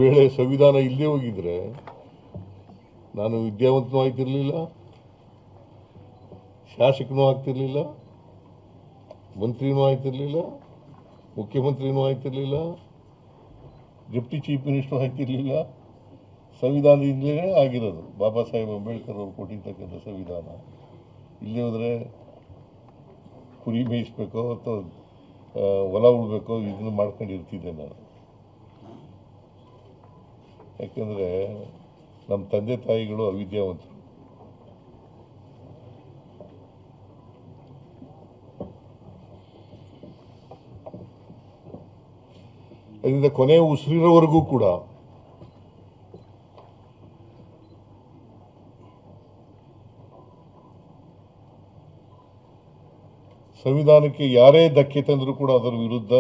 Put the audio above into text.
ವೇಳೆ ಸಂವಿಧಾನ ಇಲ್ಲದೆ ಹೋಗಿದ್ರೆ ನಾನು ವಿದ್ಯಾವಂತನೂ ಆಗ್ತಿರ್ಲಿಲ್ಲ, ಶಾಸಕನೂ ಆಗ್ತಿರ್ಲಿಲ್ಲ, ಮಂತ್ರಿನೂ ಆಗ್ತಿರ್ಲಿಲ್ಲ, ಮುಖ್ಯಮಂತ್ರಿನೂ ಆಗ್ತಿರ್ಲಿಲ್ಲ, ಡೆಪ್ಟಿ ಚೀಫ್ ಮಿನಿಸ್ಟರ್ ಆಗ್ತಿರ್ಲಿಲ್ಲ. ಸಂವಿಧಾನದಿಂದಲೇ ಆಗಿರೋದು. ಬಾಬಾ ಸಾಹೇಬ್ ಅಂಬೇಡ್ಕರ್ ಅವರು ಕೊಟ್ಟಿರ್ತಕ್ಕಂಥ ಸಂವಿಧಾನ. ಇಲ್ಲೇ ಹೋದರೆ ಕುರಿ ಮೇಯಿಸ್ಬೇಕೋ ಅಥವಾ ಹೊಲ ಉಳ್ಬೇಕೋ ಇದನ್ನು ಮಾಡ್ಕೊಂಡಿರ್ತಿದ್ದೆ ನಾನು. ಯಾಕೆಂದರೆ ನಮ್ಮ ತಂದೆ ತಾಯಿಗಳು ಅವಿದ್ಯಾವಂತರು. ಅದರಿಂದ ಕೊನೆ ಉಸಿರಿರೋವರೆಗೂ ಕೂಡ ಸಂವಿಧಾನಕ್ಕೆ ಯಾರೇ ಧಕ್ಕೆ ತಂದರೂ ಕೂಡ ಅದರ ವಿರುದ್ಧ